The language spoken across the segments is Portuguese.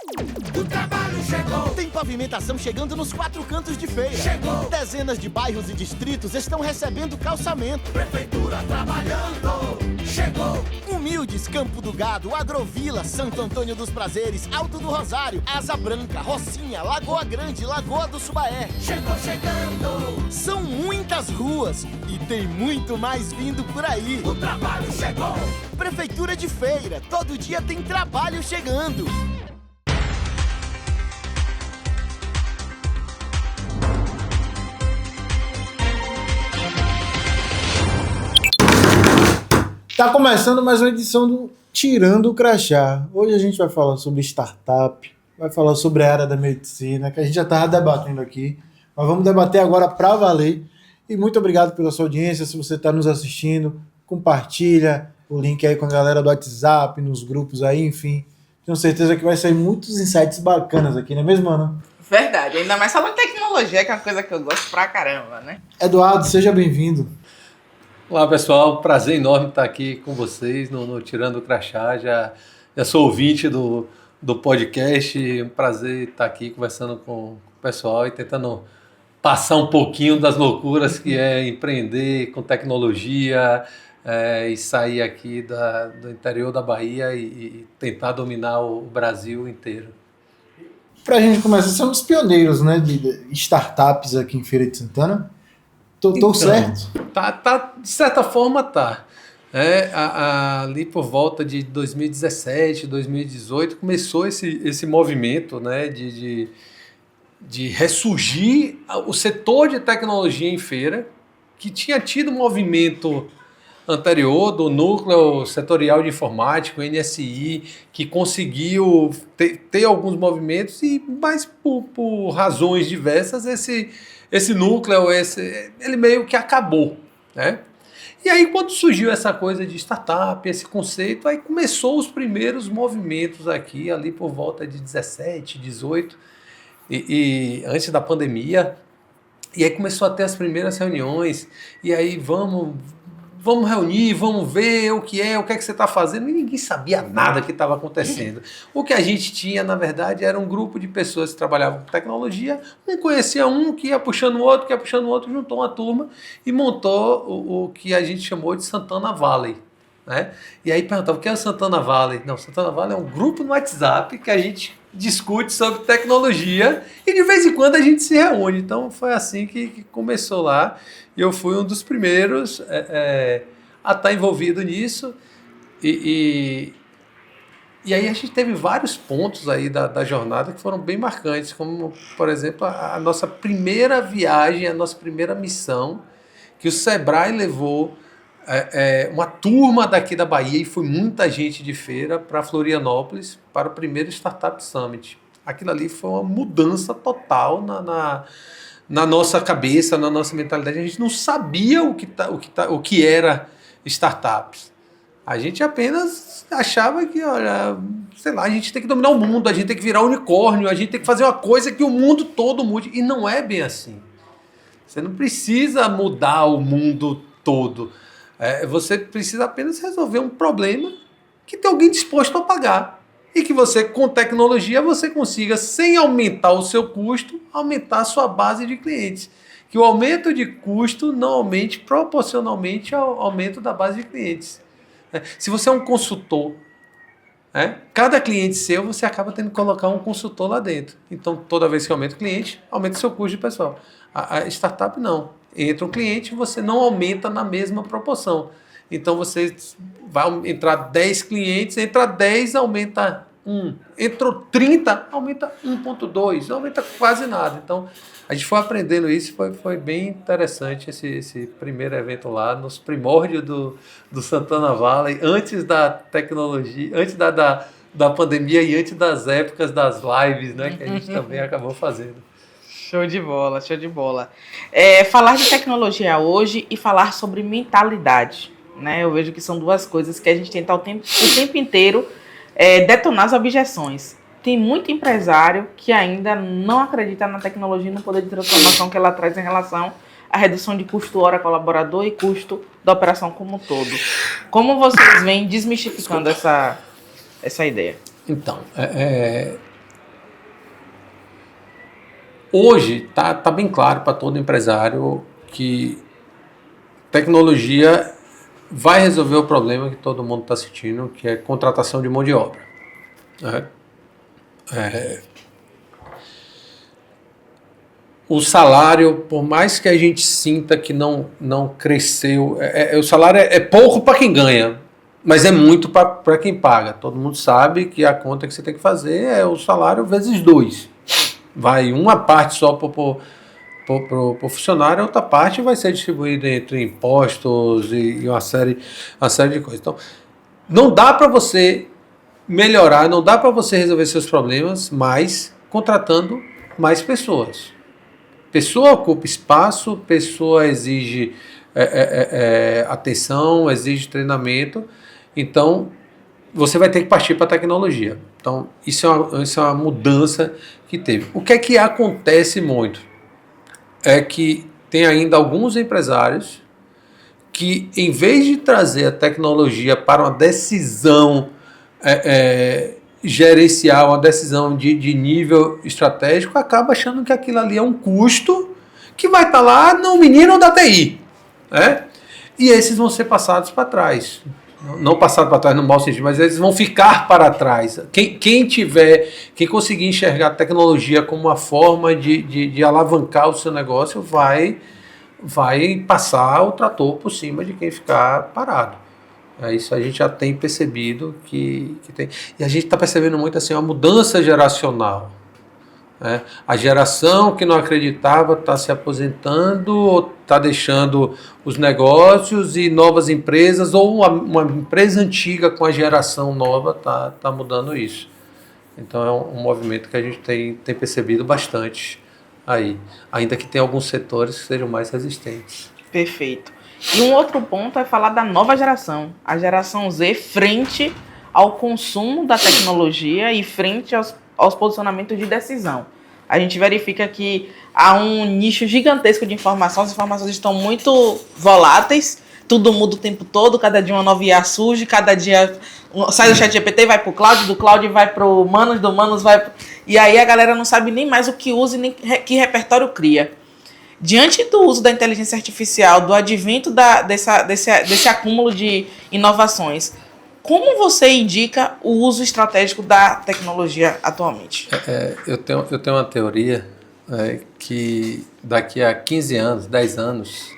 O trabalho chegou. Tem pavimentação chegando nos 4 cantos de feira. Chegou. Dezenas de bairros e distritos estão recebendo calçamento. Prefeitura trabalhando. Chegou. Humildes, Campo do Gado, Agrovila, Santo Antônio dos Prazeres, Alto do Rosário, Asa Branca, Rocinha, Lagoa Grande, Lagoa do Subaé. Chegou chegando. São muitas ruas e tem muito mais vindo por aí. O trabalho chegou. Prefeitura de Feira, todo dia tem trabalho chegando. Tá começando mais uma edição do Tirando o Crachá. Hoje a gente vai falar sobre startup, vai falar sobre a área da medicina, que a gente já estava debatendo aqui, mas vamos debater agora para valer. E muito obrigado pela sua audiência. Se você está nos assistindo, compartilha o link aí com a galera do WhatsApp, nos grupos aí, enfim. Tenho certeza que vai sair muitos insights bacanas aqui, não é mesmo, Ana? Verdade, ainda mais falando de tecnologia, que é uma coisa que eu gosto pra caramba, né? Eduardo, seja bem-vindo. Olá pessoal, prazer enorme estar aqui com vocês no Tirando o Crachá, já sou ouvinte do podcast, um prazer estar aqui conversando com o pessoal e tentando passar um pouquinho das loucuras que é empreender com tecnologia e sair aqui do interior da Bahia e tentar dominar o Brasil inteiro. Pra gente começar, somos pioneiros, né, de startups aqui em Feira de Santana. Tô Então, certo? Tá, de certa forma tá. Ali por volta de 2017, 2018, começou esse movimento, né, de ressurgir o setor de tecnologia em feira, que tinha tido um movimento anterior do Núcleo Setorial de Informática, o NSI, que conseguiu ter alguns movimentos, mas por razões diversas, esse núcleo, ele meio que acabou, né? E aí quando surgiu essa coisa de startup, esse conceito, aí começou os primeiros movimentos aqui, ali por volta de 17, 18, e antes da pandemia, e aí começou a ter as primeiras reuniões, e aí vamos reunir, vamos ver o que é que você está fazendo, e ninguém sabia nada que estava acontecendo. O que a gente tinha, na verdade, era um grupo de pessoas que trabalhavam com tecnologia, um conhecia um, que ia puxando o outro, juntou uma turma e montou o que a gente chamou de Santana Valley, né? E aí perguntava, o que é o Santana Valley? Não, Santana Valley é um grupo no WhatsApp que a gente discute sobre tecnologia e de vez em quando a gente se reúne. Então foi assim que começou lá. E eu fui um dos primeiros a estar envolvido nisso. E aí a gente teve vários pontos aí da jornada que foram bem marcantes, como, por exemplo, a nossa primeira viagem, a nossa primeira missão, que o Sebrae levou uma turma daqui da Bahia, e foi muita gente de feira, para Florianópolis, para o primeiro Startup Summit. Aquilo ali foi uma mudança total na nossa cabeça, na nossa mentalidade. A gente não sabia o que era startups. A gente apenas achava que, olha, sei lá, a gente tem que dominar o mundo, a gente tem que virar unicórnio, a gente tem que fazer uma coisa que o mundo todo mude. E não é bem assim. Você não precisa mudar o mundo todo. Você precisa apenas resolver um problema que tem alguém disposto a pagar. E que você, com tecnologia, você consiga, sem aumentar o seu custo, aumentar a sua base de clientes. Que o aumento de custo não aumente proporcionalmente ao aumento da base de clientes. Se você é um consultor, cada cliente seu, você acaba tendo que colocar um consultor lá dentro. Então, toda vez que aumenta o cliente, aumenta o seu custo de pessoal. A startup não. Entra um cliente, você não aumenta na mesma proporção. Então, você vai entrar 10 clientes, entra 10, aumenta 1. Entrou 30, aumenta 1,2, não aumenta quase nada. Então, a gente foi aprendendo isso, foi bem interessante esse primeiro evento lá, nos primórdios do Santana Valley, antes da tecnologia, antes da pandemia e antes das épocas das lives, né, que a gente também acabou fazendo. Show de bola, show de bola. Falar de tecnologia hoje e falar sobre mentalidade, né? Eu vejo que são duas coisas que a gente tenta o tempo inteiro detonar as objeções. Tem muito empresário que ainda não acredita na tecnologia e no poder de transformação que ela traz em relação à redução de custo hora colaborador e custo da operação como um todo. Como vocês vêm desmistificando essa ideia? Então, Hoje tá bem claro para todo empresário que tecnologia vai resolver o problema que todo mundo está sentindo, que é contratação de mão de obra. O salário, por mais que a gente sinta que não cresceu, o salário é pouco para quem ganha, mas é muito para quem paga. Todo mundo sabe que a conta que você tem que fazer é o salário vezes 2. Vai uma parte só para o funcionário, a outra parte vai ser distribuída entre impostos e uma série de coisas. Então, não dá para você melhorar, não dá para você resolver seus problemas mais contratando mais pessoas. Pessoa ocupa espaço, pessoa exige atenção, exige treinamento, então você vai ter que partir para a tecnologia. Então, isso é uma mudança que teve. O que é que acontece muito? É que tem ainda alguns empresários que, em vez de trazer a tecnologia para uma decisão gerencial, uma decisão de nível estratégico, acaba achando que aquilo ali é um custo que vai estar lá no menino da TI. Né? E esses vão ser passados para trás. Não passados para trás no mau sentido, mas eles vão ficar para trás. Quem conseguir enxergar a tecnologia como uma forma de alavancar o seu negócio vai passar o trator por cima de quem ficar parado. Isso a gente já tem percebido que tem. E a gente está percebendo muito assim, uma mudança geracional. Né? A geração que não acreditava está se aposentando, está deixando os negócios e novas empresas, ou uma empresa antiga com a geração nova está mudando isso. Então é um movimento que a gente tem percebido bastante aí, ainda que tenha alguns setores que sejam mais resistentes. Perfeito. E um outro ponto é falar da nova geração, a geração Z, frente ao consumo da tecnologia e frente aos posicionamentos de decisão. A gente verifica que há um nicho gigantesco de informação, as informações estão muito voláteis, tudo muda o tempo todo, cada dia uma nova IA surge, cada dia sai do ChatGPT, vai para o cloud, do cloud vai para o Manos, do Manos vai pro... E aí a galera não sabe nem mais o que usa e nem que repertório cria. Diante do uso da inteligência artificial, do advento desse acúmulo de inovações, como você indica o uso estratégico da tecnologia atualmente? Eu tenho uma teoria que daqui a 15 anos, 10 anos,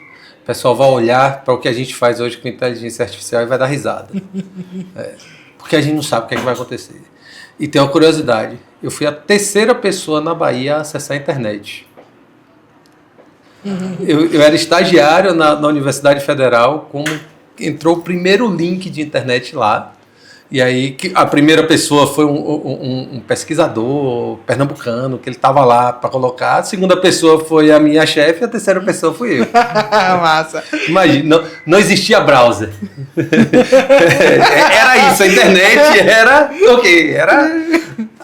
o pessoal vai olhar para o que a gente faz hoje com inteligência artificial e vai dar risada. Porque a gente não sabe o que vai acontecer. E tem uma curiosidade, eu fui a 3ª pessoa na Bahia a acessar a internet. Eu era estagiário na Universidade Federal, como entrou o primeiro link de internet lá, e aí a primeira pessoa foi um pesquisador pernambucano, que ele estava lá para colocar, a segunda pessoa foi a minha chefe, e a terceira pessoa fui eu. Massa. Imagina, não existia browser. Era isso, a internet era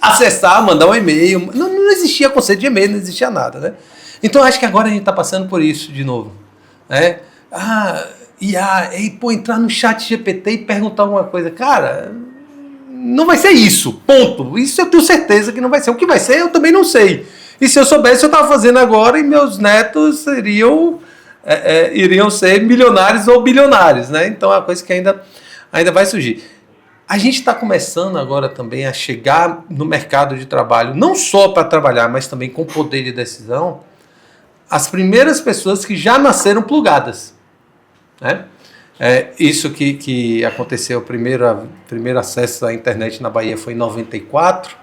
acessar, mandar um e-mail, não existia conceito de e-mail, não existia nada, né? Então, acho que agora a gente está passando por isso de novo. Né? Entrar no chat GPT e perguntar alguma coisa. Cara, não vai ser isso, ponto. Isso eu tenho certeza que não vai ser. O que vai ser, eu também não sei. E se eu soubesse, eu estava fazendo agora e meus netos iriam ser milionários ou bilionários. Né? Então, é uma coisa que ainda vai surgir. A gente está começando agora também a chegar no mercado de trabalho, não só para trabalhar, mas também com poder de decisão, as primeiras pessoas que já nasceram plugadas. Né? Isso que aconteceu, o primeiro acesso à internet na Bahia foi em 94,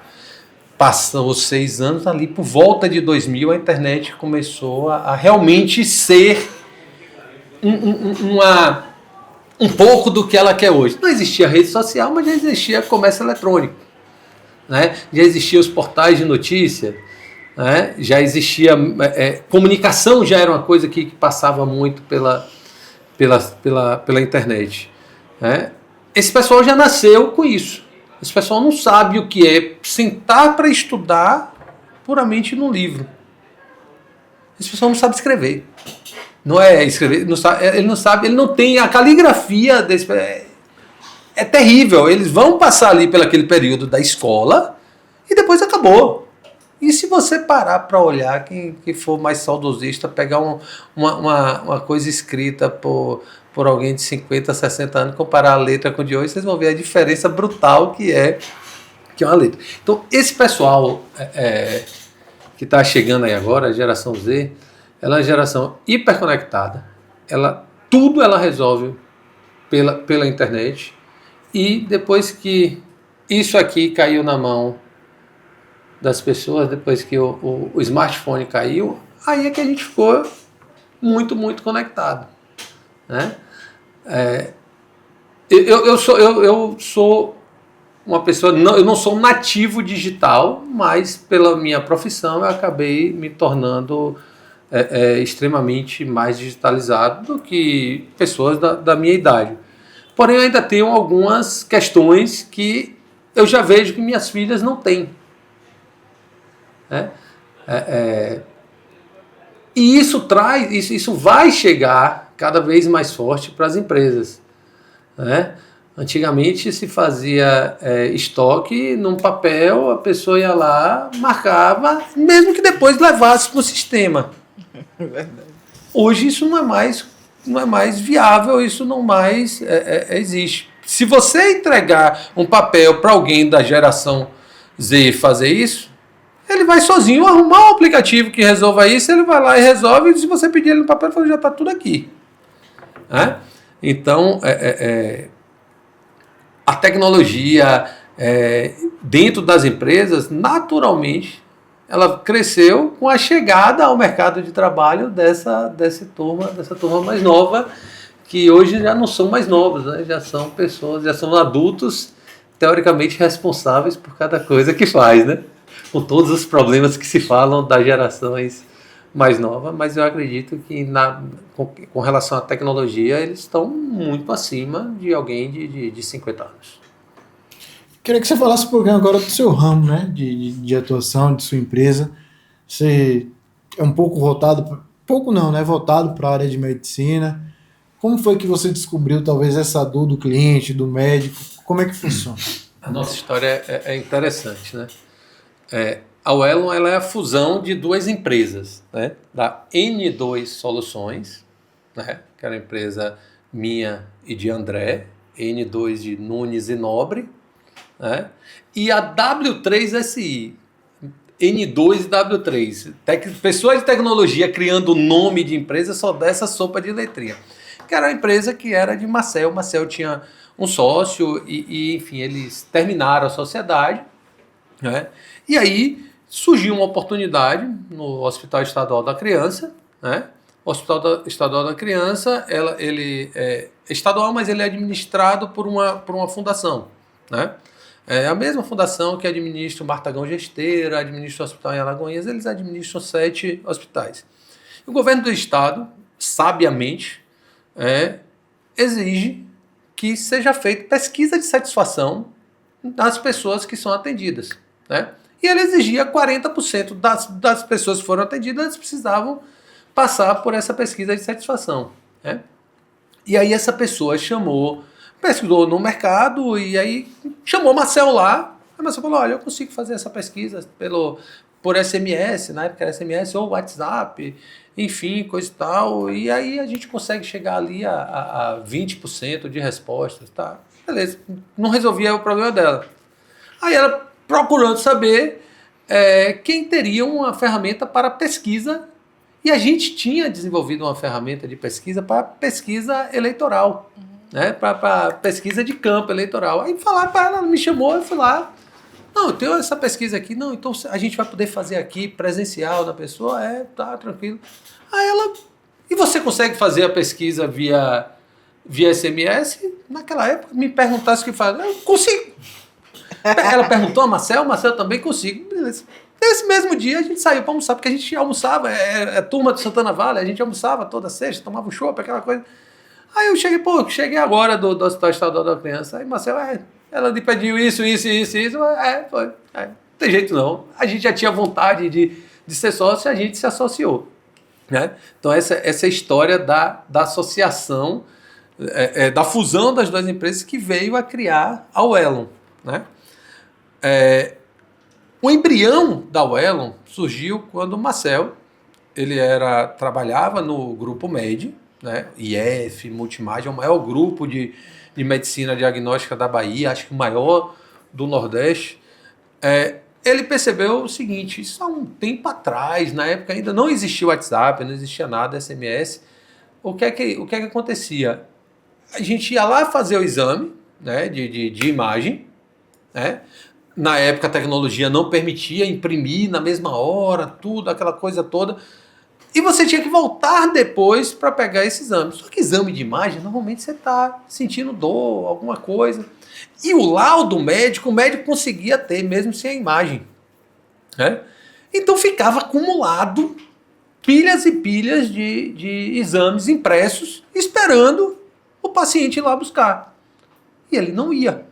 passou 6 anos, ali por volta de 2000 a internet começou a realmente ser um pouco do que ela quer hoje. Não existia rede social, mas já existia comércio eletrônico. Né? Já existiam os portais de notícia, né? Já existia... comunicação já era uma coisa que passava muito pela internet. Né? Esse pessoal já nasceu com isso. Esse pessoal não sabe o que é sentar para estudar puramente num livro. Esse pessoal não sabe escrever. Não é escrever, ele não tem a caligrafia desse. É terrível. Eles vão passar ali pelo aquele período da escola e depois acabou. E se você parar para olhar, quem for mais saudosista, pegar uma coisa escrita por alguém de 50, 60 anos, comparar a letra com a de hoje, vocês vão ver a diferença brutal que é uma letra. Então, esse pessoal que está chegando aí agora, a geração Z, ela é uma geração hiperconectada. Tudo ela resolve pela internet. E depois que isso aqui caiu na mão das pessoas, depois que o smartphone caiu, aí é que a gente ficou muito, muito conectado, né? Eu sou uma pessoa, eu não sou um nativo digital, mas pela minha profissão eu acabei me tornando extremamente mais digitalizado do que pessoas da minha idade. Porém, eu ainda tenho algumas questões que eu já vejo que minhas filhas não têm. E isso vai chegar cada vez mais forte para as empresas, né? Antigamente se fazia estoque num papel, a pessoa ia lá, marcava, mesmo que depois levasse para o sistema. Hoje isso não é mais viável, isso não mais existe. Se você entregar um papel para alguém da geração Z fazer isso, ele vai sozinho arrumar um aplicativo que resolva isso, ele vai lá e resolve, e se você pedir ele no papel, ele fala, já está tudo aqui. Então, a tecnologia dentro das empresas, naturalmente, ela cresceu com a chegada ao mercado de trabalho dessa turma mais nova, que hoje já não são mais novos, né? Já são pessoas, já são adultos teoricamente responsáveis por cada coisa que faz, né? Com todos os problemas que se falam das gerações mais novas, mas eu acredito que com relação à tecnologia eles estão muito acima de alguém de 50 anos. Queria que você falasse um pouquinho agora do seu ramo, né, de atuação, de sua empresa. Você é um pouco voltado para a área de medicina. Como foi que você descobriu talvez essa dor do cliente, do médico? Como é que funciona? A nossa história é interessante, né? A Wellon, ela é a fusão de duas empresas, né? Da N2 Soluções, né? Que era a empresa minha e de André, N2 de Nunes e Nobre, né? E a W3SI, N2 e W3, pessoas de tecnologia criando nome de empresa só dessa sopa de letrinha, que era a empresa que era de Marcel. Marcel tinha um sócio e enfim, eles terminaram a sociedade, né? E aí surgiu uma oportunidade no Hospital Estadual da Criança, né? O Hospital Estadual da Criança, ele é estadual, mas ele é administrado por uma fundação, né? É a mesma fundação que administra o Martagão Gesteira, administra o Hospital em Alagoinhas, eles administram 7 hospitais. O governo do estado, sabiamente, exige que seja feita pesquisa de satisfação das pessoas que são atendidas, né? E ele exigia 40% das pessoas que foram atendidas precisavam passar por essa pesquisa de satisfação, né? E aí essa pessoa pesquisou no mercado e aí chamou Marcel lá. Aí Marcel falou, olha, eu consigo fazer essa pesquisa por SMS, na época era SMS ou WhatsApp, enfim, coisa e tal. E aí a gente consegue chegar ali a 20% de respostas, tá? Beleza, não resolvia o problema dela. Aí ela procurando saber quem teria uma ferramenta para pesquisa, e a gente tinha desenvolvido uma ferramenta de pesquisa para pesquisa eleitoral, né? Para pesquisa de campo eleitoral. Aí falaram para ela, me chamou, eu fui lá, não, eu tenho essa pesquisa aqui, não, então a gente vai poder fazer aqui presencial da pessoa, tá, tranquilo. Aí ela, e você consegue fazer a pesquisa via SMS? Naquela época me perguntasse o que faz, eu consigo. Ela perguntou a Marcel também consigo. Beleza. Nesse mesmo dia a gente saiu para almoçar, porque a gente almoçava, turma de Santana Vale, a gente almoçava toda sexta, tomava um chopp, aquela coisa. Aí eu cheguei agora do Hospital Estadual da Criança. Aí Marcel, ela lhe pediu isso. Foi. Não tem jeito não. A gente já tinha vontade de ser sócio, a gente se associou, né? Então essa é a história da associação, da fusão das duas empresas que veio a criar a Wellon, né? O embrião da Wellon surgiu quando o Marcel, ele trabalhava no Grupo Med, né? IF, Multimag, é o maior grupo de medicina diagnóstica da Bahia, acho que o maior do Nordeste. Ele percebeu o seguinte, isso há um tempo atrás, na época ainda não existia o WhatsApp, não existia nada, SMS. O que é que acontecia? A gente ia lá fazer o exame, né, de imagem, né? Na época a tecnologia não permitia imprimir na mesma hora, tudo, aquela coisa toda. E você tinha que voltar depois para pegar esse exame. Só que exame de imagem, normalmente você está sentindo dor, alguma coisa. E o laudo médico, o médico conseguia ter, mesmo sem a imagem. Né? Então ficava acumulado pilhas e pilhas de exames impressos, esperando o paciente ir lá buscar. E ele não ia.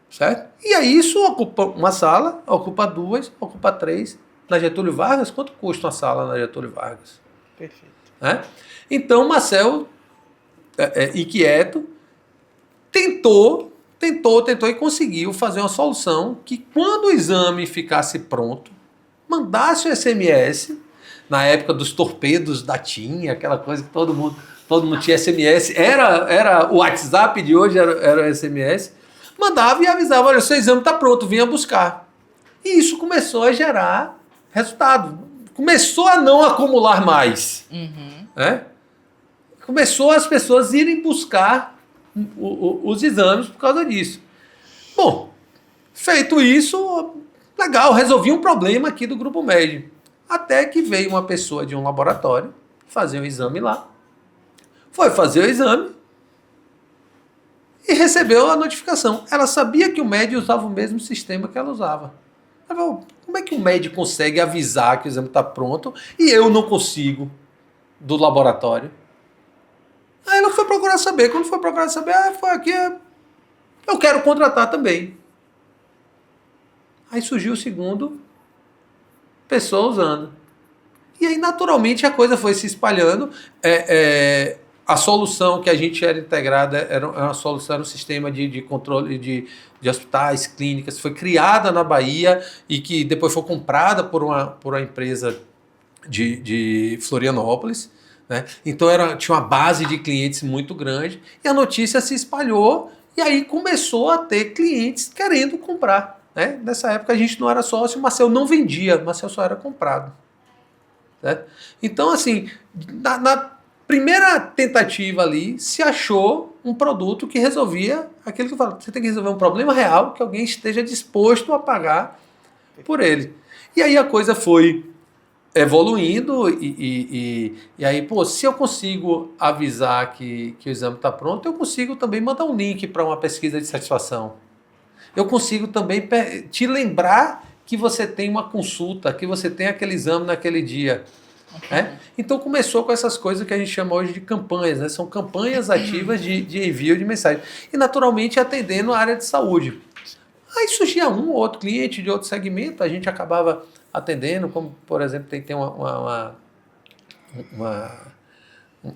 Certo? E aí isso ocupa uma sala, ocupa 2, ocupa 3. Na Getúlio Vargas, quanto custa uma sala na Getúlio Vargas? Perfeito. Né? Então o Marcel, inquieto, tentou e conseguiu fazer uma solução que quando o exame ficasse pronto, mandasse o SMS, na época dos torpedos da TIM, aquela coisa que todo mundo tinha SMS, era o WhatsApp de hoje, era o SMS, mandava e avisava, olha, seu exame está pronto, venha buscar. E isso começou a gerar resultado. Começou a não acumular mais. Né? Começou as pessoas irem buscar os exames por causa disso. Bom, feito isso, legal, resolvi um problema aqui do Grupo Med. Até que veio uma pessoa de um laboratório fazer um exame lá. Foi fazer o exame e recebeu a notificação. Ela sabia que o Med usava o mesmo sistema que ela usava. Ela falou, como é que o médico consegue avisar que o exame está pronto e eu não consigo do laboratório? Aí ela foi procurar saber. Quando foi procurar saber, foi aqui, eu quero contratar também. Aí surgiu o segundo, pessoa usando. E aí, naturalmente, a coisa foi se espalhando. A solução que a gente era integrada era um sistema de controle de hospitais, clínicas, foi criada na Bahia e que depois foi comprada por uma empresa de Florianópolis. Né? Então tinha uma base de clientes muito grande e a notícia se espalhou e aí começou a ter clientes querendo comprar. Né? Nessa época a gente não era sócio, o Marcel não vendia, o Marcel só era comprado. Certo? Então, assim, na primeira tentativa ali, se achou um produto que resolvia aquilo que eu falo. Você tem que resolver um problema real que alguém esteja disposto a pagar por ele. E aí a coisa foi evoluindo e aí, pô, se eu consigo avisar que o exame está pronto, eu consigo também mandar um link para uma pesquisa de satisfação. Eu consigo também te lembrar que você tem uma consulta, que você tem aquele exame naquele dia. Né? Então começou com essas coisas que a gente chama hoje de campanhas, né? São campanhas ativas de envio de mensagem. E naturalmente atendendo a área de saúde. Aí surgia um ou outro cliente de outro segmento, a gente acabava atendendo, como por exemplo tem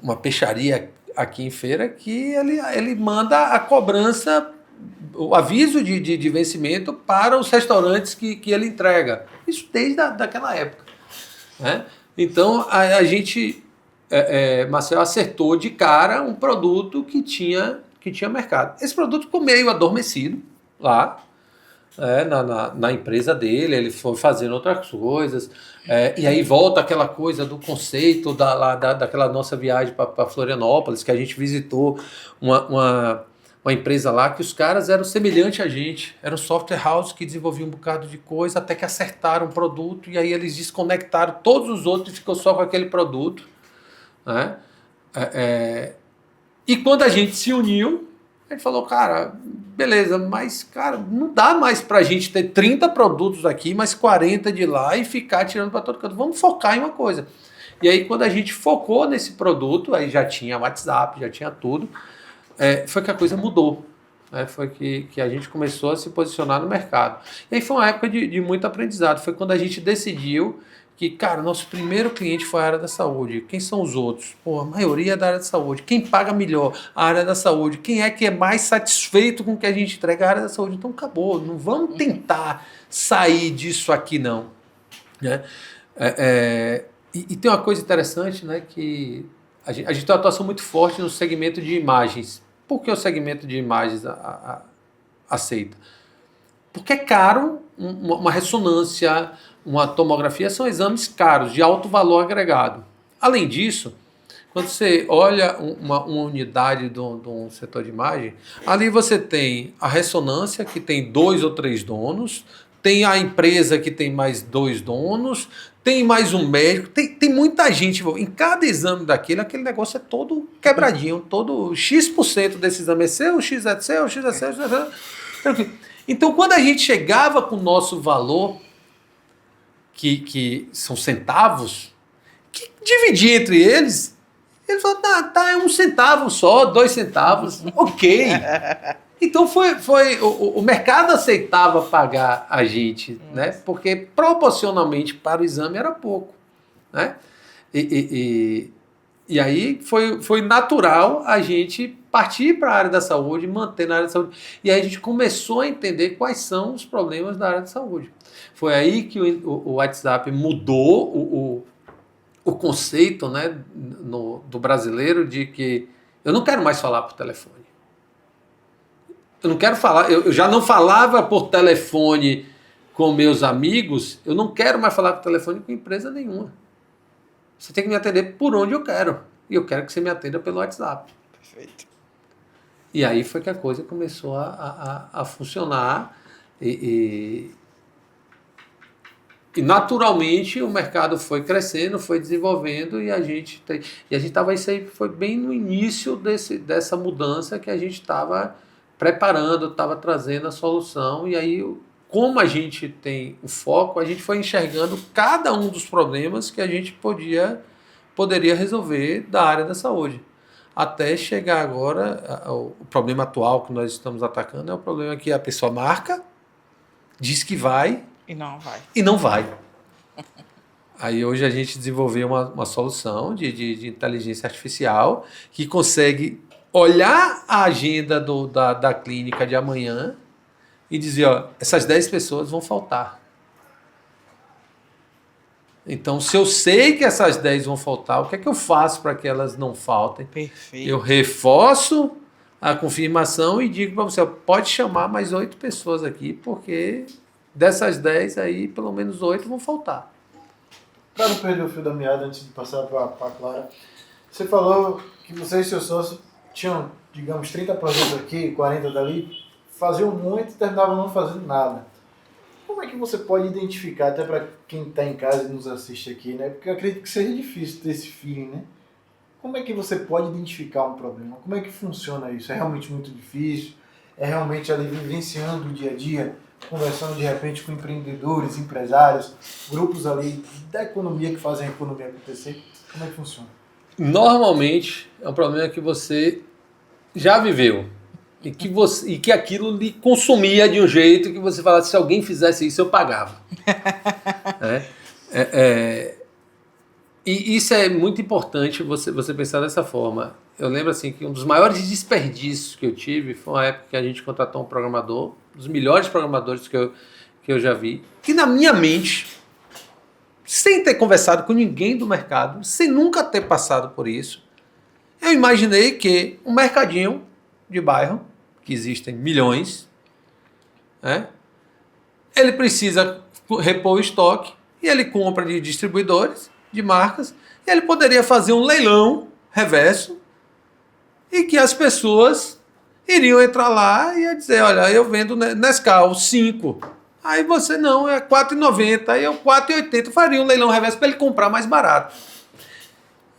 uma peixaria aqui em Feira que ele manda a cobrança, o aviso de vencimento para os restaurantes que ele entrega. Isso desde daquela época. Né? Então a gente, Marcel, acertou de cara um produto que tinha mercado. Esse produto ficou meio adormecido lá, na empresa dele, ele foi fazendo outras coisas, e aí volta aquela coisa do conceito daquela nossa viagem para Florianópolis, que a gente visitou uma empresa lá que os caras eram semelhantes a gente, era um software house que desenvolvia um bocado de coisa, até que acertaram o produto, e aí eles desconectaram todos os outros e ficou só com aquele produto. Né? E quando a gente se uniu, a gente falou, cara, beleza, mas cara, não dá mais pra gente ter 30 produtos aqui, mais 40 de lá e ficar tirando para todo canto. Vamos focar em uma coisa. E aí quando a gente focou nesse produto, aí já tinha WhatsApp, já tinha tudo, foi que a coisa mudou. Foi que a gente começou a se posicionar no mercado. E aí foi uma época de muito aprendizado. Foi quando a gente decidiu que, cara, nosso primeiro cliente foi a área da saúde. Quem são os outros? Pô, a maioria é da área da saúde. Quem paga melhor? A área da saúde. Quem é que é mais satisfeito com o que a gente entrega? A área da saúde. Então, acabou. Não vamos tentar sair disso aqui, não. Né? E tem uma coisa interessante, né, que a gente tem uma atuação muito forte no segmento de imagens. Por que o segmento de imagens aceita? Porque é caro, uma ressonância, uma tomografia, são exames caros, de alto valor agregado. Além disso, quando você olha uma unidade de um setor de imagem, ali você tem a ressonância, que tem 2 ou 3 donos, tem a empresa que tem mais 2 donos, tem mais um médico, tem muita gente. Em cada exame aquele negócio é todo quebradinho, todo X% desse exame é seu, o X é seu, o X é seu, o X é seu. Então, quando a gente chegava com o nosso valor, que são centavos, que dividia entre eles, ele falou, tá, é 1 centavo só, 2 centavos, ok. Então o mercado aceitava pagar a gente, né? Porque proporcionalmente para o exame era pouco, né? E aí foi natural a gente partir para a área da saúde, manter na área da saúde. E aí a gente começou a entender quais são os problemas da área da saúde. Foi aí que o WhatsApp mudou o conceito, né, do brasileiro de que eu não quero mais falar por telefone. Eu não quero falar, eu já não falava por telefone com meus amigos, eu não quero mais falar por telefone com empresa nenhuma. Você tem que me atender por onde eu quero. E eu quero que você me atenda pelo WhatsApp. Perfeito. E aí foi que a coisa começou a funcionar e naturalmente o mercado foi crescendo, foi desenvolvendo e a gente estava, isso aí foi bem no início dessa mudança que a gente estava preparando, estava trazendo a solução e aí como a gente tem o foco, a gente foi enxergando cada um dos problemas que a gente poderia resolver da área da saúde. Até chegar agora, o problema atual que nós estamos atacando é o problema que a pessoa marca, diz que vai E não vai. e não vai. Aí hoje a gente desenvolveu uma solução de inteligência artificial que consegue olhar a agenda da clínica de amanhã e dizer, ó, essas 10 pessoas vão faltar. Então, se eu sei que essas 10 vão faltar, o que é que eu faço para que elas não faltem? Perfeito. Eu reforço a confirmação e digo para você, ó, pode chamar mais 8 pessoas aqui, porque dessas 10 aí, pelo menos 8 vão faltar. Para não perder o fio da meada antes de passar para a Clara, você falou que você e seu sócio tinham, digamos, 30 projetos aqui, 40 dali, faziam muito e terminavam não fazendo nada. Como é que você pode identificar, até para quem está em casa e nos assiste aqui, né? Porque eu acredito que seja difícil ter esse feeling, né? Como é que você pode identificar um problema? Como é que funciona isso? É realmente muito difícil? É realmente ali vivenciando o dia a dia, conversando de repente com empreendedores, empresários, grupos ali da economia que fazem a economia acontecer? Como é que funciona? Normalmente é um problema que você já viveu e que aquilo lhe consumia de um jeito que você falasse, se alguém fizesse isso, eu pagava. E isso é muito importante você pensar dessa forma. Eu lembro assim que um dos maiores desperdícios que eu tive foi uma época que a gente contratou um programador, um dos melhores programadores que eu já vi, que na minha mente, sem ter conversado com ninguém do mercado, sem nunca ter passado por isso, eu imaginei que um mercadinho de bairro, que existem milhões, né, ele precisa repor o estoque e ele compra de distribuidores, de marcas, e ele poderia fazer um leilão reverso e que as pessoas iriam entrar lá e ia dizer, olha, eu vendo Nescau 5, aí você não, é R$4,90, aí eu R$4,80, faria um leilão reverso para ele comprar mais barato.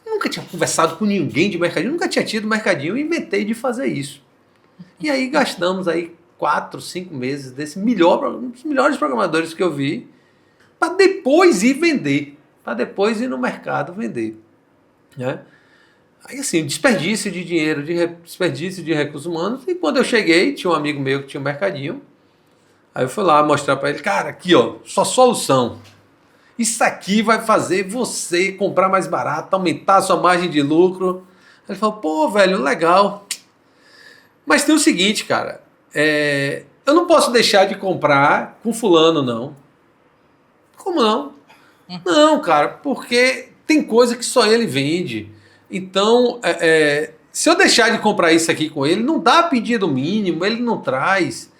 Nunca tinha conversado com ninguém de mercadinho, nunca tinha tido mercadinho, eu inventei de fazer isso. E aí gastamos aí 4, 5 meses um dos melhores programadores que eu vi, para depois ir vender, para depois ir no mercado vender. Né? Aí assim, desperdício de dinheiro, desperdício de recursos humanos, e quando eu cheguei, tinha um amigo meu que tinha um mercadinho, aí eu fui lá mostrar para ele, cara, aqui ó, sua solução. Isso aqui vai fazer você comprar mais barato, aumentar a sua margem de lucro. Ele falou, pô, velho, legal. Mas tem o seguinte, cara, eu não posso deixar de comprar com fulano, não. Como não? Não, cara, porque tem coisa que só ele vende. Então, se eu deixar de comprar isso aqui com ele, não dá pedido mínimo, ele não traz.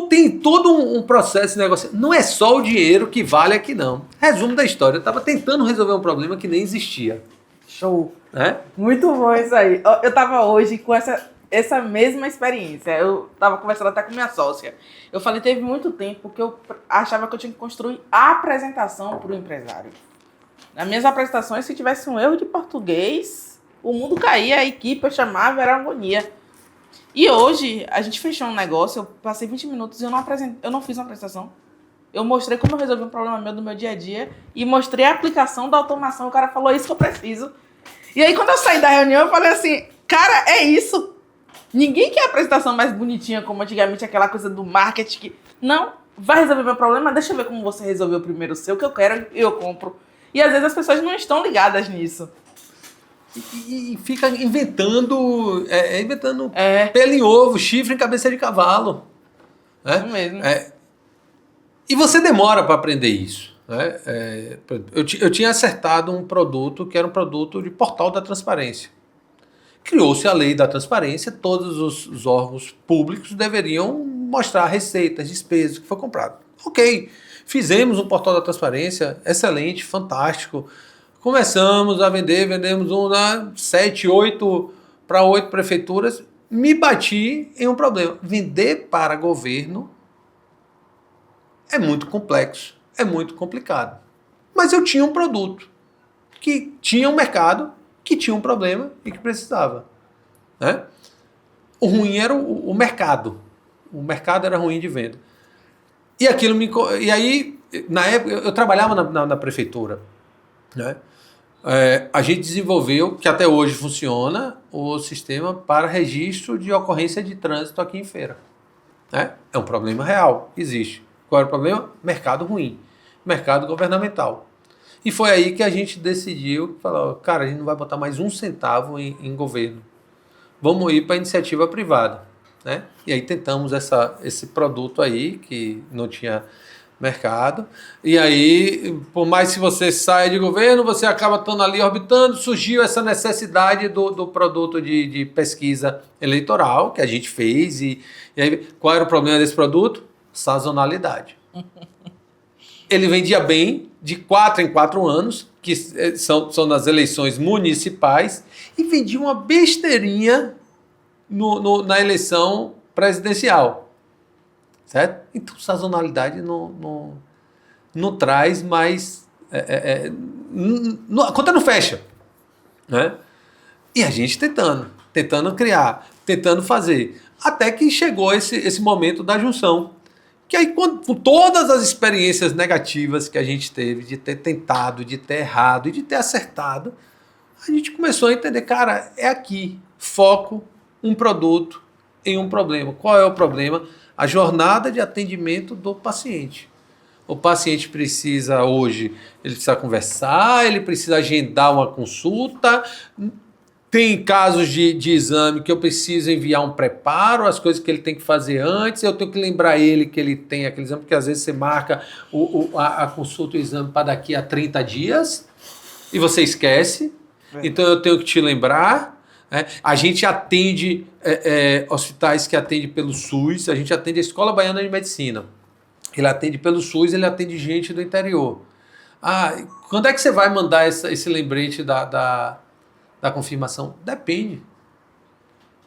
Tem todo um processo de negócio. Não é só o dinheiro que vale aqui, não. Resumo da história, eu estava tentando resolver um problema que nem existia. Show. Muito bom isso aí. Eu tava hoje com essa mesma experiência. Eu tava conversando até com minha sócia. Eu falei, teve muito tempo que eu achava que eu tinha que construir a apresentação para o empresário. Nas minhas apresentações, se tivesse um erro de português, o mundo caía, a equipe eu chamava, era agonia. E hoje, a gente fechou um negócio, eu passei 20 minutos e eu não fiz uma apresentação. Eu mostrei como eu resolvi um problema meu do meu dia a dia e mostrei a aplicação da automação. O cara falou, isso que eu preciso. E aí, quando eu saí da reunião, eu falei assim, cara, é isso. Ninguém quer a apresentação mais bonitinha, como antigamente, aquela coisa do marketing que... Não, vai resolver meu problema, deixa eu ver como você resolveu primeiro o seu, que eu quero e eu compro. E às vezes as pessoas não estão ligadas nisso. E fica inventando pelo em ovo, chifre em cabeça de cavalo. Isso mesmo. E você demora para aprender isso. Eu tinha acertado um produto que era um produto de portal da transparência. Criou-se a lei da transparência, todos os órgãos públicos deveriam mostrar receitas, despesas, que foi comprado. Ok, fizemos um portal da transparência, excelente, fantástico. Começamos a vender, vendemos 7, 8 para 8 prefeituras. Me bati em um problema. Vender para governo é muito complexo, é muito complicado. Mas eu tinha um produto que tinha um mercado, que tinha um problema e que precisava. Né? O ruim era o mercado. O mercado era ruim de venda. E aí, na época, eu trabalhava na prefeitura. Né? A gente desenvolveu, que até hoje funciona, o sistema para registro de ocorrência de trânsito aqui em Feira. Né? É um problema real, existe. Qual era o problema? Mercado ruim, mercado governamental. E foi aí que a gente decidiu, falou, cara, a gente não vai botar mais um centavo em governo. Vamos ir para a iniciativa privada. Né? E aí tentamos esse produto aí, que não tinha mercado. E aí, por mais que você saia de governo, você acaba estando ali orbitando, surgiu essa necessidade do produto de pesquisa eleitoral, que a gente fez. E aí, qual era o problema desse produto? Sazonalidade. Ele vendia bem, de 4 em 4 anos, que são nas eleições municipais, e vendia uma besteirinha na eleição presidencial. Certo? Então, sazonalidade não traz mais... a conta não fecha. Né? E a gente tentando criar, tentando fazer. Até que chegou esse momento da junção. Que aí, com todas as experiências negativas que a gente teve, de ter tentado, de ter errado e de ter acertado, a gente começou a entender, cara, é aqui, foco, um produto em um problema. Qual é o problema? A jornada de atendimento do paciente. O paciente precisa hoje, ele precisa conversar, ele precisa agendar uma consulta. Tem casos de exame que eu preciso enviar um preparo, as coisas que ele tem que fazer antes, eu tenho que lembrar ele que ele tem aquele exame, porque às vezes você marca a consulta, o exame para daqui a 30 dias e você esquece. Então eu tenho que te lembrar. A gente atende hospitais que atendem pelo SUS, a gente atende a Escola Baiana de Medicina. Ele atende pelo SUS, ele atende gente do interior. Quando é que você vai mandar esse lembrete da confirmação? Depende.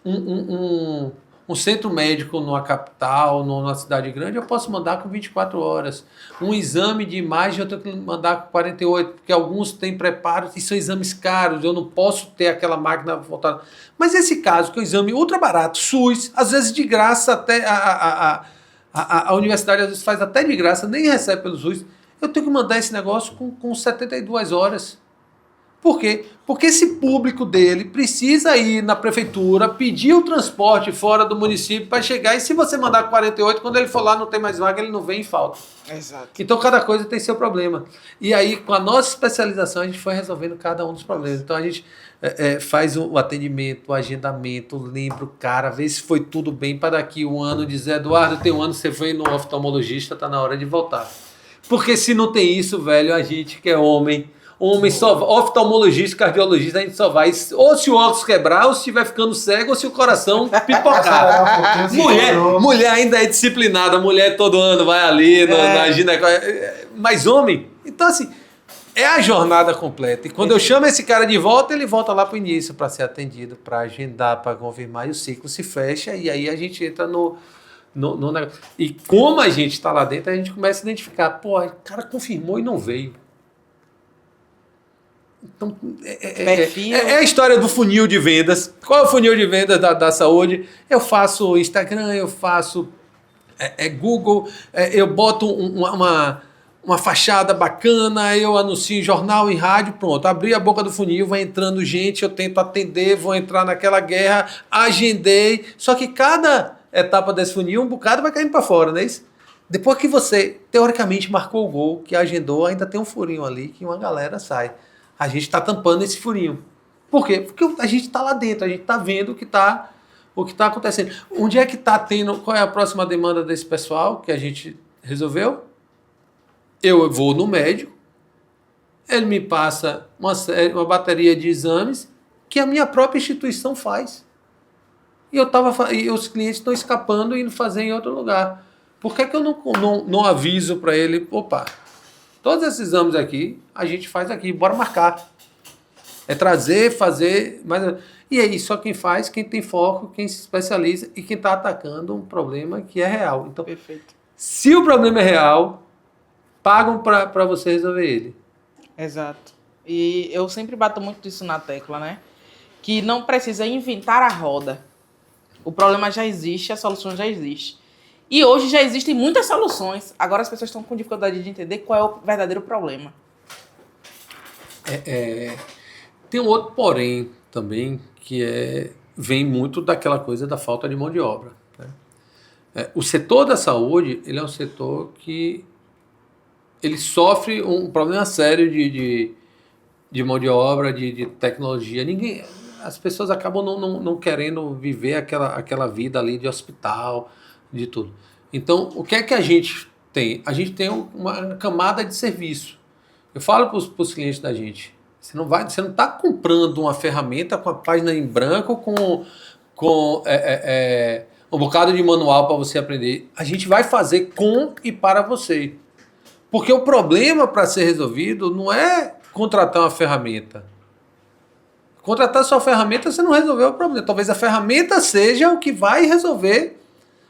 Um centro médico numa capital, numa cidade grande, eu posso mandar com 24 horas. Um exame de imagem eu tenho que mandar com 48, porque alguns têm preparo e são exames caros, eu não posso ter aquela máquina voltada. Mas esse caso, que é um exame ultra barato, SUS, às vezes de graça, até a universidade às vezes faz até de graça, nem recebe pelo SUS, eu tenho que mandar esse negócio com 72 horas. Por quê? Porque esse público dele precisa ir na prefeitura, pedir o transporte fora do município para chegar. E se você mandar 48, quando ele for lá não tem mais vaga, ele não vem e falta. Exato. Então cada coisa tem seu problema. E aí, com a nossa especialização, a gente foi resolvendo cada um dos problemas. Então a gente faz o atendimento, o agendamento, lembra o cara, vê se foi tudo bem para daqui um ano dizer, Eduardo, tem um ano você foi no oftalmologista, tá na hora de voltar. Porque se não tem isso, velho, a gente que é homem só oftalmologista, cardiologista, a gente só vai ou se o óculos quebrar, ou se estiver ficando cego, ou se o coração pipocar. mulher ainda é disciplinada, mulher todo ano vai ali na ginecologia, mas homem, então assim, é a jornada completa. E quando eu chamo esse cara de volta, ele volta lá para o início para ser atendido, para agendar, para confirmar, e o ciclo se fecha, e aí a gente entra no negócio. E como a gente está lá dentro, a gente começa a identificar, pô, o cara confirmou e não veio. Então, é a história do funil de vendas. Qual é o funil de vendas da saúde? Eu faço Instagram, eu faço Google, eu boto uma fachada bacana, eu anuncio em jornal, em rádio, pronto. Abri a boca do funil, vai entrando gente, eu tento atender, vou entrar naquela guerra, agendei. Só que cada etapa desse funil, um bocado vai caindo para fora, não é isso? Depois que você, teoricamente, marcou o gol, que agendou, ainda tem um furinho ali que uma galera sai. A gente está tampando esse furinho. Por quê? Porque a gente está lá dentro, a gente está vendo o que está acontecendo. Onde é que está tendo, qual é a próxima demanda desse pessoal que a gente resolveu? Eu vou no médico, ele me passa uma bateria de exames que a minha própria instituição faz. E os clientes estão escapando e indo fazer em outro lugar. Por que eu não aviso para ele, opa, todos esses exames aqui, a gente faz aqui, bora marcar. É trazer, fazer, e aí só quem faz, quem tem foco, quem se especializa e quem está atacando um problema que é real. Então, Perfeito. Se o problema é real, pagam para você resolver ele. Exato. E eu sempre bato muito disso na tecla, né? Que não precisa inventar a roda. O problema já existe, a solução já existe. E hoje já existem muitas soluções. Agora as pessoas estão com dificuldade de entender qual é o verdadeiro problema. Tem um outro porém também, que vem muito daquela coisa da falta de mão de obra. Né? O setor da saúde, ele é um setor que ele sofre um problema sério de mão de obra, de tecnologia. As pessoas acabam não querendo viver aquela vida ali de hospital, de tudo. Então, o que é que a gente tem? A gente tem uma camada de serviço. Eu falo para os clientes da gente, você não está comprando uma ferramenta com a página em branco, com um bocado de manual para você aprender. A gente vai fazer com e para você. Porque o problema para ser resolvido não é contratar uma ferramenta. Contratar sua ferramenta, você não resolveu o problema. Talvez a ferramenta seja o que vai resolver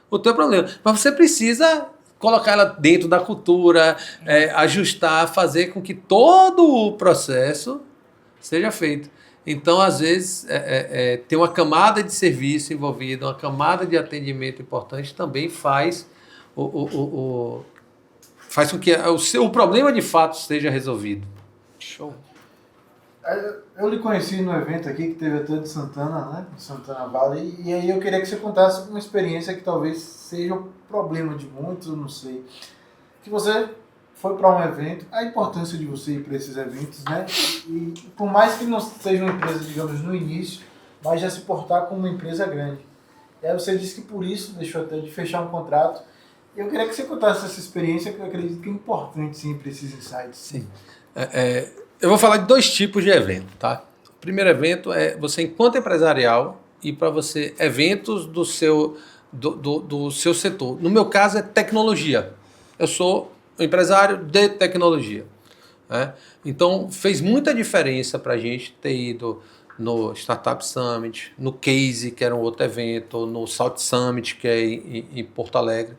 o teu problema. Mas você precisa colocar ela dentro da cultura, ajustar, fazer com que todo o processo seja feito. Então, às vezes, tem uma camada de serviço envolvida, uma camada de atendimento importante, também faz faz com que o problema de fato seja resolvido. Show. Eu lhe conheci no evento aqui que teve até de Santana, né? Santana Valley, e aí eu queria que você contasse uma experiência que talvez seja o problema de muitos, eu não sei. Que você foi para um evento, a importância de você ir para esses eventos, né? E por mais que não seja uma empresa, digamos, no início, mas já se portar como uma empresa grande. E aí você disse que por isso deixou até de fechar um contrato. Eu queria que você contasse essa experiência, que eu acredito que é importante, sim, para esses insights. Sim. Eu vou falar de 2 tipos de evento, tá? O primeiro evento é você, enquanto empresarial, e para você, eventos do seu setor. No meu caso, é tecnologia. Eu sou um empresário de tecnologia. Né? Então, fez muita diferença para a gente ter ido no Startup Summit, no Case, que era um outro evento, no South Summit, que é em Porto Alegre.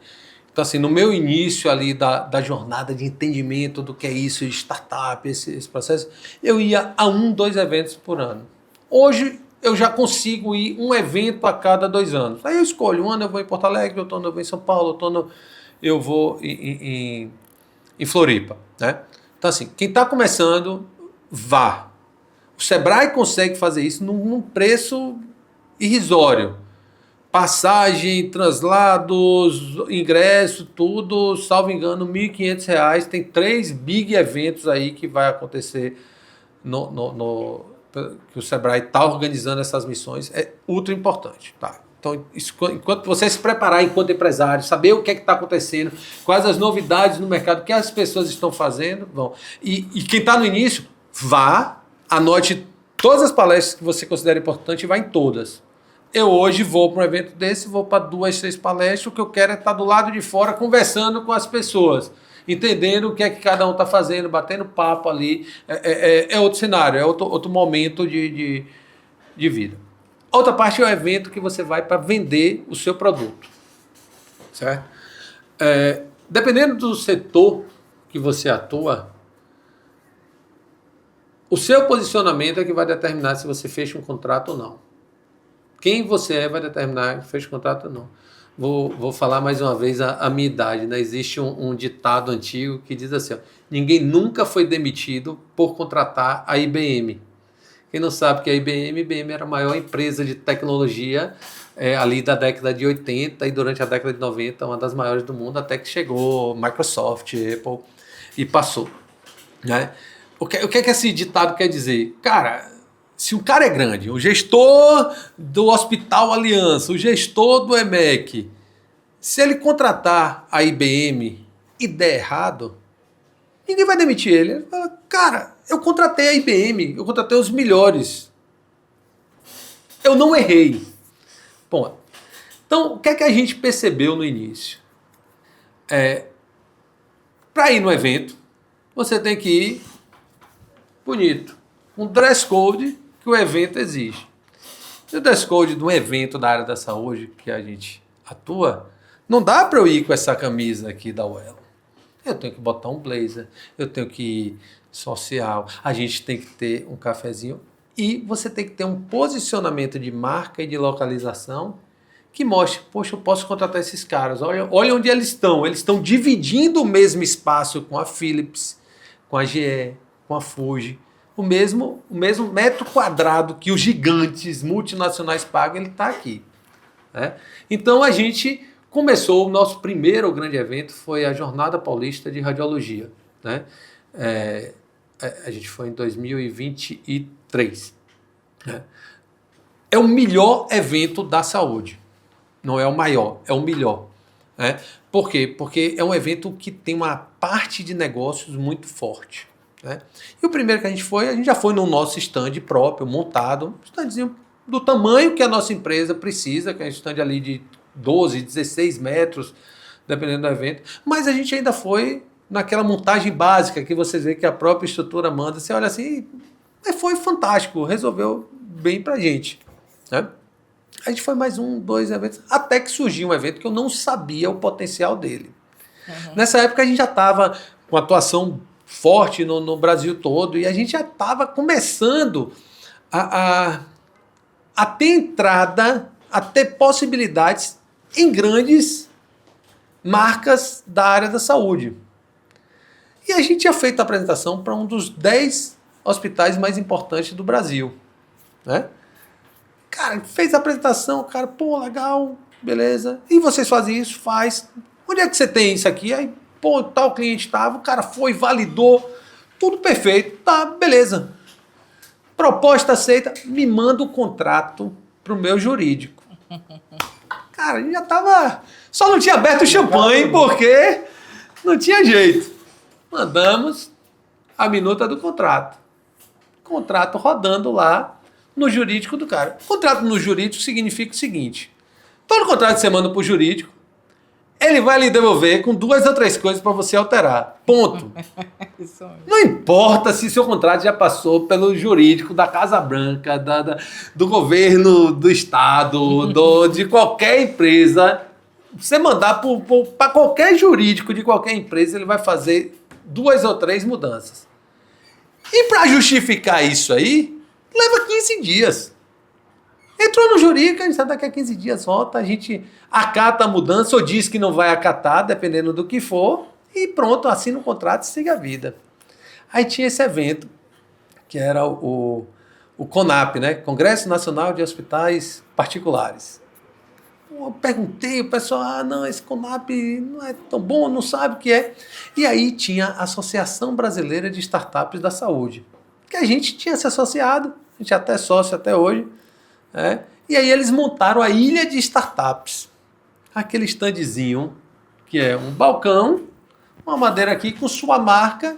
Então, assim, no meu início ali da jornada de entendimento do que é isso, de startup, esse processo, eu ia a 2 eventos por ano. Hoje, eu já consigo ir um evento a cada 2 anos. Aí eu escolho, um ano eu vou em Porto Alegre, outro ano eu vou em São Paulo, outro ano eu vou em Floripa. Né? Então, assim, quem está começando, vá. O Sebrae consegue fazer isso num preço irrisório. Passagem, translados, ingresso, tudo, salvo engano, R$ 1.500. Tem 3 big eventos aí que vai acontecer que o Sebrae está organizando essas missões. É ultra importante, tá? Então, enquanto você se preparar enquanto empresário, saber o que é que está acontecendo, quais as novidades no mercado, o que as pessoas estão fazendo, bom. E quem está no início, vá, anote todas as palestras que você considera importante e vá em todas. Eu hoje vou para um evento desse, vou para 2, 3 palestras, o que eu quero é estar do lado de fora conversando com as pessoas, entendendo o que é que cada um está fazendo, batendo papo ali. É outro cenário, é outro momento de vida. Outra parte é o evento que você vai para vender o seu produto, certo? Dependendo do setor que você atua, o seu posicionamento é que vai determinar se você fecha um contrato ou não. Quem você é vai determinar se fecha um contrato ou não. Vou falar mais uma vez a minha idade, né? Existe um ditado antigo que diz assim, ó, ninguém nunca foi demitido por contratar a IBM. Quem não sabe que a IBM era a maior empresa de tecnologia ali da década de 80 e durante a década de 90, uma das maiores do mundo, até que chegou Microsoft, Apple e passou. Né? O que é que esse ditado quer dizer? Cara, se um cara é grande, o gestor do Hospital Aliança, o gestor do EMEC, se ele contratar a IBM e der errado, ninguém vai demitir ele. Ele fala, cara, eu contratei a IBM, eu contratei os melhores. Eu não errei. Bom, então, o que é que a gente percebeu no início? Para ir no evento, você tem que ir bonito. Um dress code que o evento exige. E o dress code de um evento da área da saúde que a gente atua, não dá para eu ir com essa camisa aqui da UEL. Eu tenho que botar um blazer, eu tenho que ir social, a gente tem que ter um cafezinho e você tem que ter um posicionamento de marca e de localização que mostre, poxa, eu posso contratar esses caras, olha onde eles estão dividindo o mesmo espaço com a Philips, com a GE, com a Fuji, o mesmo metro quadrado que os gigantes multinacionais pagam, ele está aqui. Né? Então a gente começou, o nosso primeiro grande evento foi a Jornada Paulista de Radiologia. Né? A gente foi em 2023. Né? É o melhor evento da saúde. Não é o maior, é o melhor. Né? Por quê? Porque é um evento que tem uma parte de negócios muito forte. Né? E o primeiro que a gente já foi no nosso stand próprio, montado, um standzinho do tamanho que a nossa empresa precisa, que é um stand ali de 12, 16 metros, dependendo do evento, mas a gente ainda foi naquela montagem básica que vocês veem que a própria estrutura manda, você olha assim, foi fantástico, resolveu bem pra gente. Né? A gente foi mais 1, 2 eventos, até que surgiu um evento que eu não sabia o potencial dele. Uhum. Nessa época a gente já estava com atuação forte no Brasil todo e a gente já estava começando a ter entrada, a ter possibilidades em grandes marcas da área da saúde. E a gente tinha feito a apresentação para um dos 10 hospitais mais importantes do Brasil. Né? Cara, fez a apresentação, cara, pô, legal, beleza. E vocês fazem isso? Faz. Onde é que você tem isso aqui? Aí, pô, tal cliente estava, o cara foi, validou, tudo perfeito, tá, beleza. Proposta aceita, me manda o contrato pro meu jurídico. Cara, a gente já tava... Só não tinha aberto o champanhe, porque não tinha jeito. Mandamos a minuta do contrato. Contrato rodando lá no jurídico do cara. Contrato no jurídico significa o seguinte. Todo contrato que você manda pro jurídico, ele vai lhe devolver com 2 ou 3 coisas para você alterar. Ponto. Não importa se seu contrato já passou pelo jurídico da Casa Branca, do governo do estado, de qualquer empresa. Você mandar para qualquer jurídico de qualquer empresa, ele vai fazer 2 ou 3 mudanças. E para justificar isso aí, leva 15 dias. Entrou no jurídico, a gente sabe daqui a 15 dias volta, a gente acata a mudança ou diz que não vai acatar, dependendo do que for, e pronto, assina o contrato e siga a vida. Aí tinha esse evento, que era o o CONAP, né? Congresso Nacional de Hospitais Particulares. Eu perguntei, o pessoal, não, esse CONAP não é tão bom, não sabe o que é. E aí tinha a Associação Brasileira de Startups da Saúde, que a gente tinha se associado, a gente é até sócio até hoje, né? E aí eles montaram a Ilha de Startups, aquele standzinho, que é um balcão, uma madeira aqui com sua marca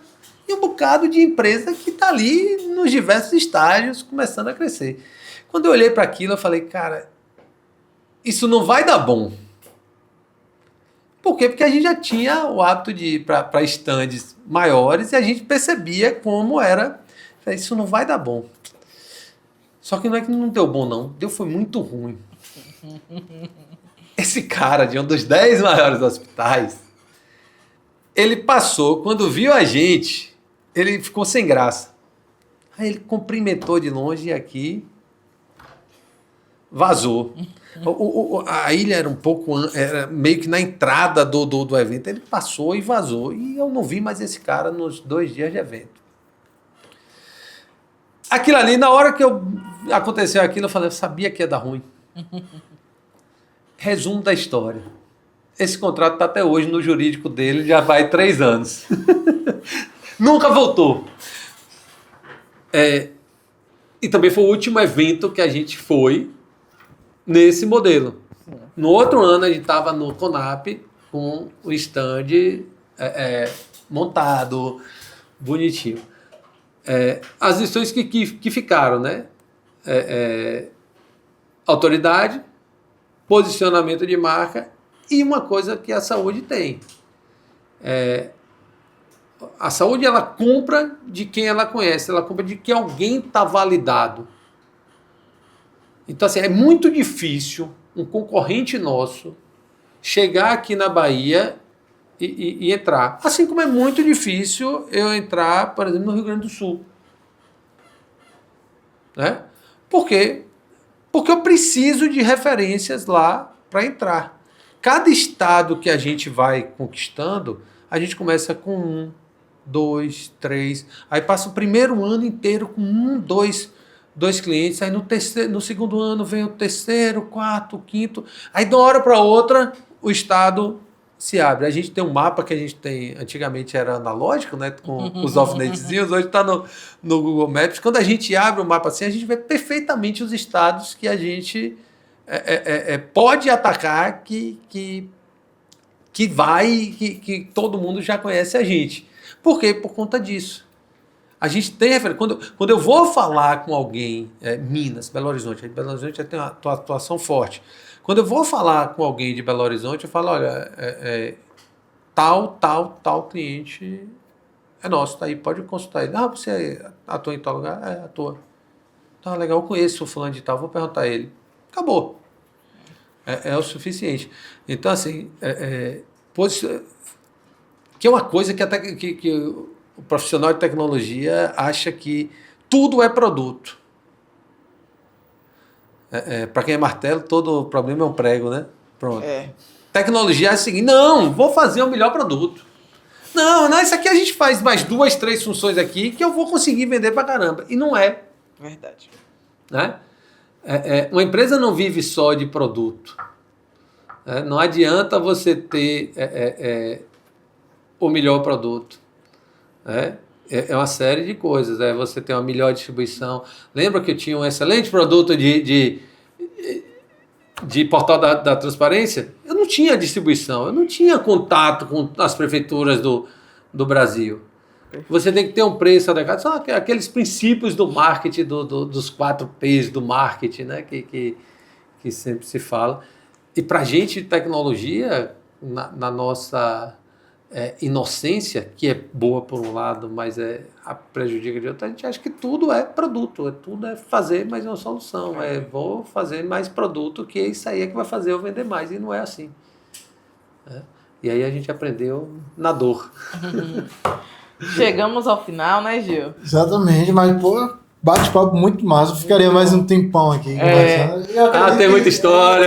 e um bocado de empresa que está ali nos diversos estágios, começando a crescer. Quando eu olhei para aquilo, eu falei, cara, isso não vai dar bom. Por quê? Porque a gente já tinha o hábito de ir para stands maiores e a gente percebia como era. Falei, isso não vai dar bom. Só que não é que não deu bom, não. Foi muito ruim. Esse cara de um dos 10 maiores hospitais, ele passou, quando viu a gente, ele ficou sem graça. Aí ele cumprimentou de longe e aqui vazou. A ilha era um pouco, era meio que na entrada do evento. Ele passou e vazou. E eu não vi mais esse cara nos 2 dias de evento. Aquilo ali, na hora que aconteceu aquilo, eu falei, eu sabia que ia dar ruim. Resumo da história. Esse contrato está até hoje no jurídico dele, já vai 3 anos. Nunca voltou. E também foi o último evento que a gente foi nesse modelo. No outro ano, a gente estava no CONAP com o stand montado, bonitinho. As lições que ficaram, né? Autoridade, posicionamento de marca e uma coisa que a saúde tem. A saúde, ela compra de quem ela conhece, ela compra de que alguém está validado. Então, assim, é muito difícil um concorrente nosso chegar aqui na Bahia e entrar. Assim como é muito difícil eu entrar, por exemplo, no Rio Grande do Sul. Né? Por quê? Porque eu preciso de referências lá para entrar. Cada estado que a gente vai conquistando, a gente começa com 1, 2, 3, aí passa o primeiro ano inteiro com 1, 2 clientes, aí no segundo ano vem o terceiro, quarto, quinto, aí de uma hora para outra o estado se abre. A gente tem um mapa que a gente tem, antigamente era analógico, né, com os alfinetezinhos, hoje está no Google Maps. Quando a gente abre o mapa assim, a gente vê perfeitamente os estados que a gente pode atacar, que todo mundo já conhece a gente. Por quê? Por conta disso. A gente tem referência. Quando eu vou falar com alguém, Minas, Belo Horizonte já tem uma atuação forte. Quando eu vou falar com alguém de Belo Horizonte, eu falo, olha, tal cliente é nosso, tá aí, pode consultar ele. Ah, você atua em tal lugar? Atua. Tá, legal, eu conheço o fulano de tal, vou perguntar a ele. Acabou. É o suficiente. Então, assim, que é uma coisa que até que o profissional de tecnologia acha que tudo é produto. Para quem é martelo, todo problema é um prego, né? Pronto. Tecnologia é o seguinte, não, vou fazer o melhor produto. Não, isso aqui a gente faz mais 2, 3 funções aqui que eu vou conseguir vender pra caramba. E não é. Verdade. Né? Uma empresa não vive só de produto. Não adianta você ter o melhor produto. É uma série de coisas. Você tem uma melhor distribuição. Lembra que eu tinha um excelente produto de portal da transparência? Eu não tinha distribuição, eu não tinha contato com as prefeituras do Brasil. Você tem que ter um preço adequado. São aqueles princípios do marketing, dos 4 P's do marketing, né? que sempre se fala. E para a gente de tecnologia, na nossa inocência, que é boa por um lado, mas prejudica de outro, a gente acha que tudo é produto, tudo é fazer mais uma solução, vou fazer mais produto, que isso aí é que vai fazer eu vender mais, e não é assim. E aí a gente aprendeu na dor. Chegamos ao final, né, Gil? Exatamente, mas, pô, bate-papo muito massa. Eu ficaria mais um tempão aqui conversando. Tem muita história.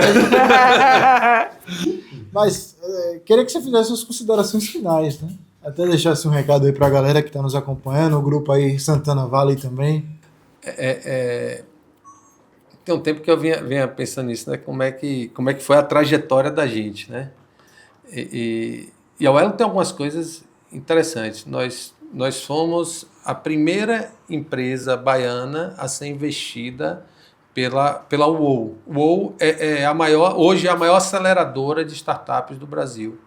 Mas queria que você fizesse suas considerações finais, né? Até deixasse um recado aí pra galera que tá nos acompanhando, o grupo aí Santana Valley também. Tem um tempo que eu vinha pensando nisso, né? Como é que foi a trajetória da gente, né? E a Uelo tem algumas coisas interessantes. Nós fomos a primeira empresa baiana a ser investida pela UOL. UOL hoje é a maior aceleradora de startups do Brasil,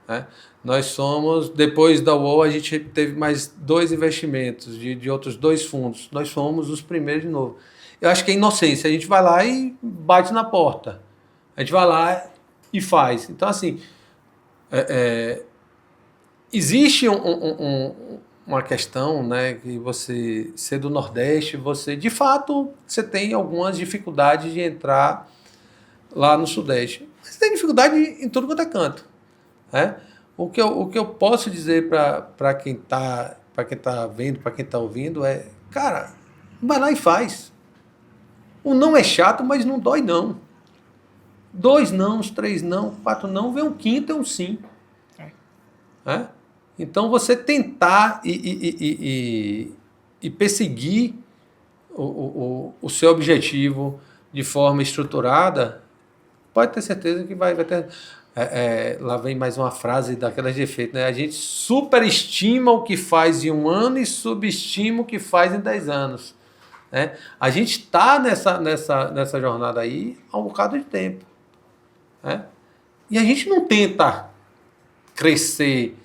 né? Nós somos, depois da UOL, a gente teve mais 2 investimentos de outros 2 fundos. Nós fomos os primeiros de novo. Eu acho que é inocência. A gente vai lá e bate na porta. A gente vai lá e faz. Então, assim, existe uma questão, né, que você ser do Nordeste, de fato, você tem algumas dificuldades de entrar lá no Sudeste. Você tem dificuldade em tudo quanto é canto, né? O que eu posso dizer para quem está vendo, para quem está ouvindo cara, vai lá e faz. O não é chato, mas não dói não. 2 não, 3 não, 4 não, vem um 5º e um sim. É? Então você tentar e perseguir o seu objetivo de forma estruturada, pode ter certeza que vai ter... lá vem mais uma frase daquelas de efeito, né? A gente superestima o que faz em 1 ano e subestima o que faz em 10 anos. Né? A gente está nessa jornada aí há um bocado de tempo. Né? E a gente não tenta crescer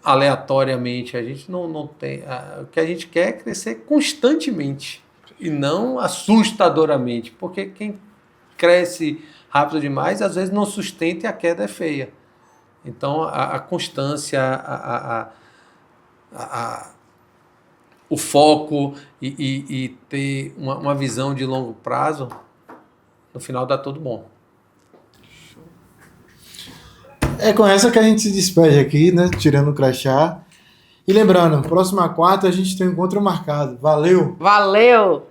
aleatoriamente, a gente não tem... O que a gente quer é crescer constantemente e não assustadoramente, porque quem cresce rápido demais, às vezes não sustenta e a queda é feia. Então, a constância, o foco e ter uma visão de longo prazo, no final dá tudo bom. É com essa que a gente se despede aqui, né? Tirando o crachá. E lembrando, próxima quarta a gente tem um encontro marcado. Valeu! Valeu!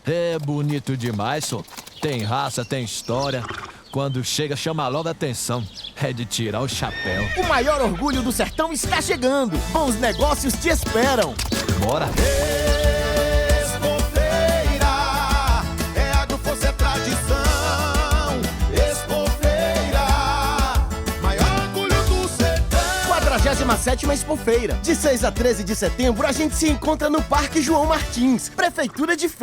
É bonito demais, só. Tem raça, tem história. Quando chega, chama logo a atenção. É de tirar o chapéu. O maior orgulho do sertão está chegando. Bons negócios te esperam. Bora! Expofeira, agroforça é tradição. Expofeira, maior orgulho do sertão. 47ª Expofeira. De 6 a 13 de setembro, a gente se encontra no Parque João Martins, Prefeitura de